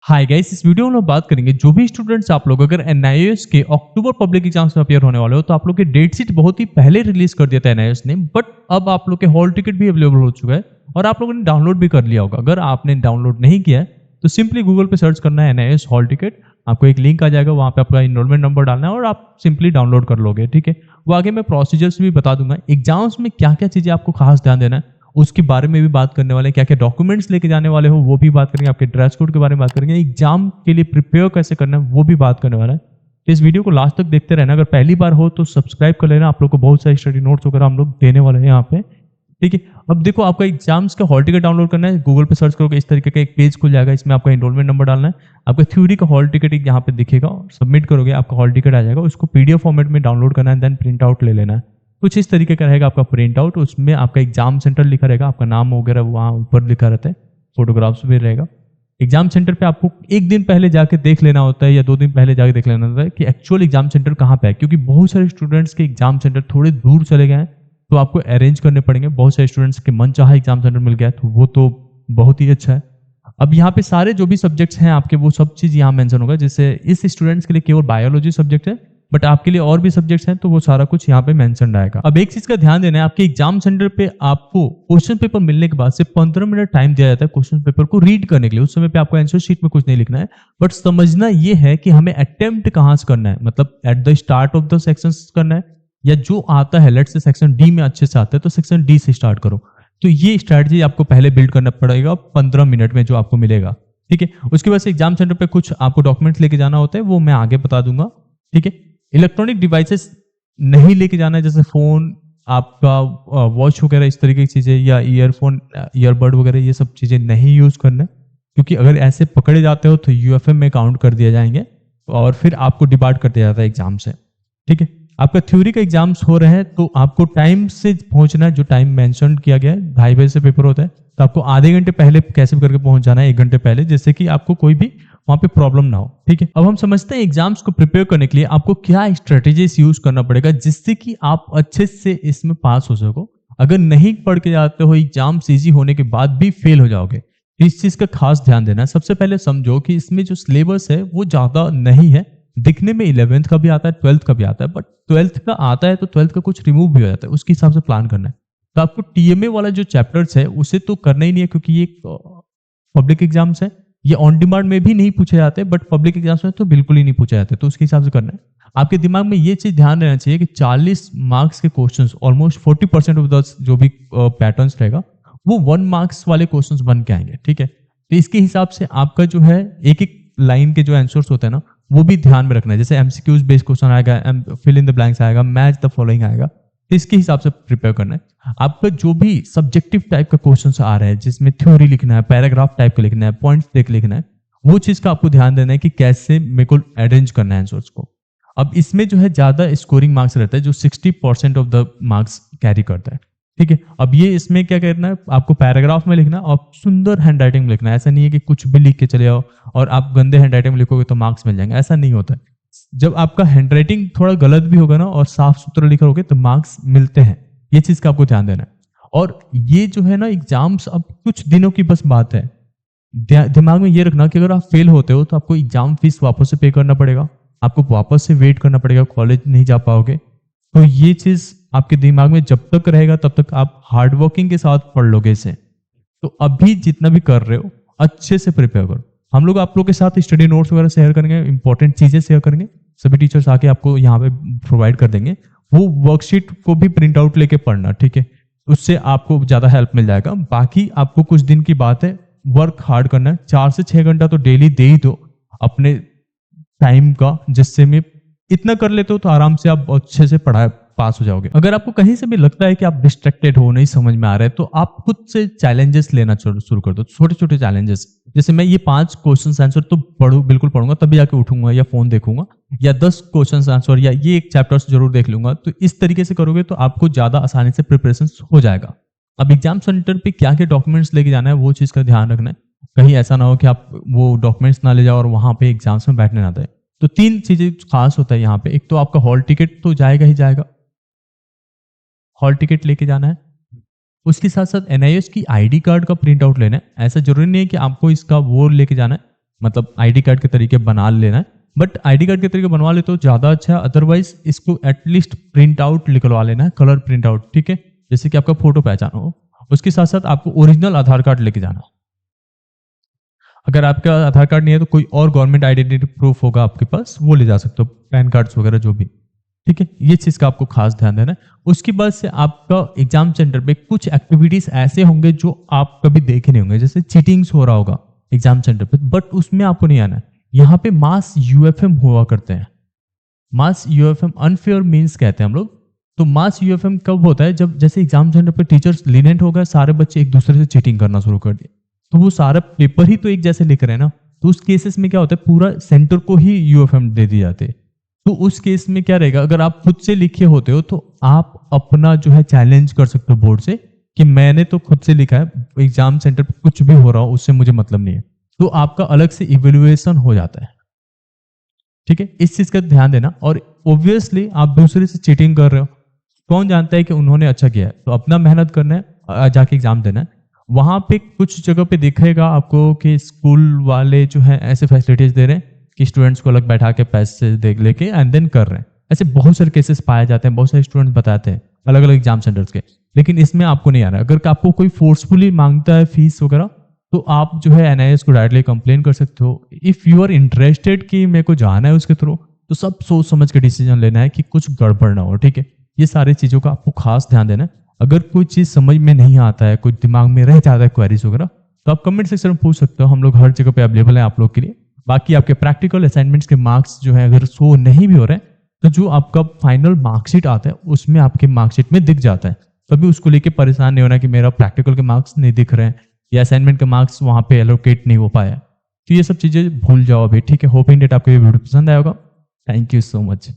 Hi guys, इस video में हम बात करेंगे जो भी स्टूडेंट्स आप लोग अगर एनआईएएस के अक्टूबर पब्लिक एग्जाम्स में अपियर होने वाले हो तो आप लोग के डेट शीट बहुत ही पहले रिलीज कर दिया था एनआईएएस ने। बट अब आप लोग के हॉल टिकट भी अवेलेबल हो चुका है और आप लोगों ने डाउनलोड भी कर लिया होगा। अगर आपने डाउनलोड नहीं किया है तो सिंपली गूगल पे सर्च करना है एनआईएएस हॉल टिकट, आपको एक लिंक आ जाएगा, वहां पे आपका इनरोलमेंट नंबर डालना है और आप सिंपली डाउनलोड कर लोगे। ठीक है, वो आगे मैं प्रोसीजर्स भी बता दूंगा। एग्जाम्स में क्या क्या चीजें आपको खास ध्यान देना है उसके बारे में भी बात करने वाले हैं। क्या क्या डॉक्यूमेंट्स लेके जाने वाले हो वो भी बात करेंगे, आपके ड्रेस कोड के बारे में बात करेंगे, एग्जाम के लिए प्रिपेयर कैसे करना है वो भी बात करने वाला है। तो इस वीडियो को लास्ट तक देखते रहना। अगर पहली बार हो तो सब्सक्राइब कर लेना, आप लोग को बहुत सारे स्टडी नोट्स वगैरह हम लोग देने वाले हैं यहाँ पे। ठीक है, अब देखो आपका एग्जाम्स का हॉल टिकट डाउनलोड करना है, गूगल पे सर्च करोगे इस तरीके का एक पेज खुल जाएगा, इसमें आपका एनरोलमेंट नंबर डालना है, आपका थ्योरी का हॉल टिकट एक यहाँ पे दिखेगा, सबमिट करोगे आपका हॉल टिकट आ जाएगा, उसको पीडीएफ फॉर्मेट में डाउनलोड करना है, देन प्रिंट आउट ले लेना है। कुछ इस तरीके का रहेगा आपका प्रिंट आउट, उसमें आपका एग्जाम सेंटर लिखा रहेगा, आपका नाम वगैरह वहाँ ऊपर लिखा रहता है, फोटोग्राफ्स भी रहेगा। एग्जाम सेंटर पे आपको एक दिन पहले जाके देख लेना होता है या 2 दिन पहले जाके देख लेना होता है कि एक्चुअल एग्जाम सेंटर कहाँ पे है, क्योंकि बहुत सारे स्टूडेंट्स के एग्जाम सेंटर थोड़े दूर चले गए हैं तो आपको अरेंज करने पड़ेंगे। बहुत सारे स्टूडेंट्स के मन चाहा एग्जाम सेंटर मिल गया है तो वो तो बहुत ही अच्छा है। अब यहाँ पे सारे जो भी सब्जेक्ट्स हैं आपके वो सब चीज यहाँ मेंशन होगा। जैसे इस स्टूडेंट्स के लिए केवल बायोलॉजी सब्जेक्ट है, बट आपके लिए और भी सब्जेक्ट्स हैं तो वो सारा कुछ यहाँ पे मेंशन रहेगा। अब एक चीज का ध्यान देना है, आपके एग्जाम सेंटर पे आपको क्वेश्चन पेपर मिलने के बाद से 15 मिनट टाइम दिया जाता है क्वेश्चन पेपर को रीड करने के लिए। उस समय पे आपको आंसर शीट में कुछ नहीं लिखना है, बट समझना ये है कि हमें अटेम्प्ट कहाँ से करना है, मतलब at the start of the section करना है या जो आता है, लेट्स से सेक्शन डी में अच्छे से आता है तो सेक्शन डी से स्टार्ट करो। तो ये स्ट्रैटेजी आपको पहले बिल्ड करना पड़ेगा 15 मिनट में जो आपको मिलेगा। ठीक है, उसके बाद से एग्जाम सेंटर पे कुछ आपको डॉक्यूमेंट्स लेके जाना होता है, वो मैं आगे बता दूंगा। ठीक है, इलेक्ट्रॉनिक डिवाइसेस नहीं लेके जाना है, जैसे फोन, आपका वॉच वगैरह इस तरीके की चीजें, या ईयरफोन, ईयरबड वगैरह, ये सब चीजें नहीं यूज करना है, क्योंकि अगर ऐसे पकड़े जाते हो तो यूएफएम में काउंट कर दिया जाएंगे और फिर आपको डिबार्ट कर दिया जाता है एग्जाम से। ठीक है, आपका थ्योरी का एग्जाम्स हो रहे हैं तो आपको टाइम से पहुंचना है, जो टाइम मेंशन किया गया है 2:30 बजे से पेपर होता है, तो आपको आधे घंटे पहले कैसे भी करके पहुंच जाना है, 1 घंटे पहले, जिससे कि आपको कोई भी वहां पे प्रॉब्लम ना हो। ठीक है, अब हम समझते हैं एग्जाम्स को प्रिपेयर करने के लिए आपको क्या स्ट्रेटेजीज यूज करना पड़ेगा जिससे कि आप अच्छे से इसमें पास हो सको। अगर नहीं पढ़ के जाते हो, एग्जाम्स इजी होने के बाद भी फेल हो जाओगे। इस चीज का खास ध्यान देना है। सबसे पहले समझो कि इसमें जो सिलेबस है वो ज्यादा नहीं है, दिखने में 11th का भी आता है, 12th का भी आता है, बट 12th का आता है तो 12th का कुछ रिमूव भी हो जाता है, उसके हिसाब से प्लान करना है। तो आपको टीएमए वाला जो चैप्टर्स है उसे तो करना ही नहीं है, क्योंकि ये पब्लिक एग्जाम्स है, ये ऑन डिमांड में भी नहीं पूछे जाते, बट पब्लिक एग्जाम्स में तो बिल्कुल ही नहीं पूछे जाते, तो उसके हिसाब से करना है। आपके दिमाग में ये चीज ध्यान रहना चाहिए कि 40 मार्क्स के क्वेश्चंस, ऑलमोस्ट 40% ऑफ द जो भी पैटर्न्स रहेगा वो 1 मार्क्स वाले क्वेश्चंस बन के आएंगे। ठीक है, तो इसके हिसाब से आपका जो है एक एक लाइन के जो आंसर्स होते हैं ना वो भी ध्यान में रखना है। जैसे एमसीक्यूज बेस्ड क्वेश्चन आएगा, फिल इन द ब्लैंक्स आएगा, मैच द फॉलोइंग आएगा, तो इसके हिसाब से प्रिपेयर करना है। आपका जो भी सब्जेक्टिव टाइप का क्वेश्चन आ रहा है जिसमें थ्योरी लिखना है, पैराग्राफ टाइप का लिखना है, पॉइंट्स देख लिखना है, वो चीज का आपको ध्यान देना है कि कैसे मेरे को अरेंज करना है आंसर्स को। अब इसमें जो है ज्यादा स्कोरिंग मार्क्स रहता है, जो 60% ऑफ द मार्क्स कैरी करता है। ठीक है, अब ये इसमें क्या करना है, आपको पैराग्राफ में लिखना और सुंदर हैंडराइटिंग में लिखना है। ऐसा नहीं है कि कुछ भी लिख के चले जाओ और आप गंदे हैंडराइटिंग में लिखोगे तो मार्क्स मिल जाएंगे, ऐसा नहीं होता है। जब आपका हैंडराइटिंग थोड़ा गलत भी होगा ना और साफ सुथरा लिखोगे तो मार्क्स मिलते हैं, ये चीज का आपको ध्यान देना है। और ये जो है ना एग्जाम्स अब कुछ दिनों की बस बात है, दिमाग में ये रखना कि अगर आप फेल होते हो तो आपको एग्जाम फीस वापस से पे करना पड़ेगा, आपको वापस से वेट करना पड़ेगा, कॉलेज नहीं जा पाओगे। तो ये चीज आपके दिमाग में जब तक रहेगा तब तक आप हार्डवर्किंग के साथ पढ़ लोगे इसे। तो अभी जितना भी कर रहे हो अच्छे से प्रिपेयर करो। हम लोग आप लोग के साथ स्टडी नोट्स वगैरह शेयर करेंगे, इंपॉर्टेंट चीजें शेयर करेंगे, सभी टीचर्स आके आपको यहाँ पे प्रोवाइड कर देंगे। वो वर्कशीट को भी प्रिंट आउट लेके पढ़ना, ठीक है, उससे आपको ज्यादा हेल्प मिल जाएगा। बाकी आपको कुछ दिन की बात है, वर्क हार्ड करना है, 4 से 6 घंटा तो डेली दे ही दो अपने टाइम का, जिससे में इतना कर लेते हो तो आराम से आप अच्छे से पढ़ाई पास हो जाओगे। अगर आपको कहीं से भी लगता है कि आप डिस्ट्रैक्टेड हो, नहीं समझ में आ रहा है, तो आप खुद से चैलेंजेस लेना शुरू कर दो, छोटे छोटे चैलेंजेस। जैसे मैं ये 5 क्वेश्चन आंसर तो बिल्कुल पढ़ूंगा, तभी जाके उठूंगा या फोन देखूंगा, या 10 क्वेश्चन आंसर या ये एक चैप्टर जरूर देख लूंगा। तो इस तरीके से करोगे तो आपको ज्यादा आसानी से प्रिपरेशन हो जाएगा। अब एग्जाम सेंटर पे क्या क्या डॉक्यूमेंट्स लेके जाना है वो चीज का ध्यान रखना है, कहीं ऐसा ना हो कि आप वो डॉक्यूमेंट्स ना ले जाओ और वहां पे एग्जाम्स में बैठने ना दे। तो 3 चीजें खास होता है यहाँ पे। एक तो आपका हॉल टिकट तो जाएगा ही जाएगा, हॉल टिकट लेके जाना है। उसके साथ साथ एनआईएस की आईडी कार्ड का प्रिंट आउट लेना है। ऐसा जरूरी नहीं है कि आपको इसका वो लेके जाना है, मतलब आईडी कार्ड के तरीके बना लेना है, बट आईडी कार्ड के तरीके बनवा ले तो ज़्यादा अच्छा है, अदरवाइज इसको एटलीस्ट प्रिंट आउट निकलवा लेना है, कलर प्रिंट आउट, ठीक है, जैसे कि आपका फोटो पहचान हो। उसके साथ साथ आपको ओरिजिनल आधार कार्ड लेके जाना। अगर आपका आधार कार्ड नहीं है तो कोई और गवर्नमेंट आइडेंटिटी प्रूफ होगा आपके पास, वो ले जा सकते हो, पैन कार्ड्स वगैरह जो भी, ठीक है। ये चीज़ का आपको खास ध्यान देना है। उसके बाद से आपका एग्जाम सेंटर पे कुछ एक्टिविटीज ऐसे होंगे जो आप कभी देखे नहीं होंगे, जैसे चीटिंग्स हो रहा होगा एग्जाम सेंटर पे, बट उसमें आपको नहीं आना है। यहाँ पे मास यूएफएम हुआ करते हैं। मास यूएफएम अनफेयर मीन्स कहते हैं हम लोग। तो मास यूएफएम कब होता है, जब जैसे एग्जाम सेंटर पे टीचर्स लीनेंट हो गए, सारे बच्चे एक दूसरे से चीटिंग करना शुरू कर दिए, तो वो सारा पेपर ही तो एक जैसे लिख रहे हैं ना, तो उस केसेस में क्या होता है, पूरा सेंटर को ही यूएफएम दे दिए जाते हैं। तो उस केस में क्या रहेगा, अगर आप खुद से लिखे होते हो तो आप अपना जो है चैलेंज कर सकते हो बोर्ड से कि मैंने तो खुद से लिखा है, एग्जाम सेंटर पे कुछ भी हो रहा हो उससे मुझे मतलब नहीं है, तो आपका अलग से इवेल्युएशन हो जाता है, ठीक है। इस चीज का ध्यान देना। और ऑब्वियसली आप दूसरे से चीटिंग कर रहे हो, कौन जानता है कि उन्होंने अच्छा किया है, तो अपना मेहनत करना है, जाके एग्जाम देना है। वहां पे कुछ जगह पे दिखेगा आपको कि स्कूल वाले जो है ऐसे फैसिलिटीज दे रहे हैं कि स्टूडेंट्स को अलग बैठा के पैसे दे लेके एंड देन कर रहे हैं। ऐसे बहुत सारे केसेस पाए जाते हैं, बहुत सारे स्टूडेंट्स बताते हैं अलग अलग एग्जाम सेंटर्स के, लेकिन इसमें आपको नहीं आ रहा है। अगर आपको कोई फोर्सफुली मांगता है फीस वगैरह, तो आप जो है एनआईएस को डायरेक्टली कंप्लेन कर सकते हो। इफ यू आर इंटरेस्टेड कि मेरे को जाना है उसके थ्रू, तो सब सोच समझ के डिसीजन लेना है कि कुछ गड़बड़ ना हो, ठीक है। ये सारी चीजों का आपको खास ध्यान देना है। अगर कोई चीज समझ में नहीं आता है, कोई दिमाग में रह जाता है क्वेरीज वगैरह, तो आप कमेंट सेक्शन में पूछ सकते हो, हम लोग हर जगह पे अवेलेबल हैं आप लोग के लिए। बाकी आपके प्रैक्टिकल असाइनमेंट्स के मार्क्स जो है अगर शो नहीं भी हो रहे हैं, तो जो आपका फाइनल मार्कशीट आता है उसमें आपके मार्कशीट में दिख जाता है। कभी उसको लेके परेशान नहीं होना कि मेरा प्रैक्टिकल के मार्क्स नहीं दिख रहे हैं या असाइनमेंट के मार्क्स वहां पे एलोकेट नहीं हो पाया, तो ये सब चीजें भूल जाओ अभी, ठीक है। होपिंग डेट आपको ये वीडियो पसंद आया होगा। Thank you so much.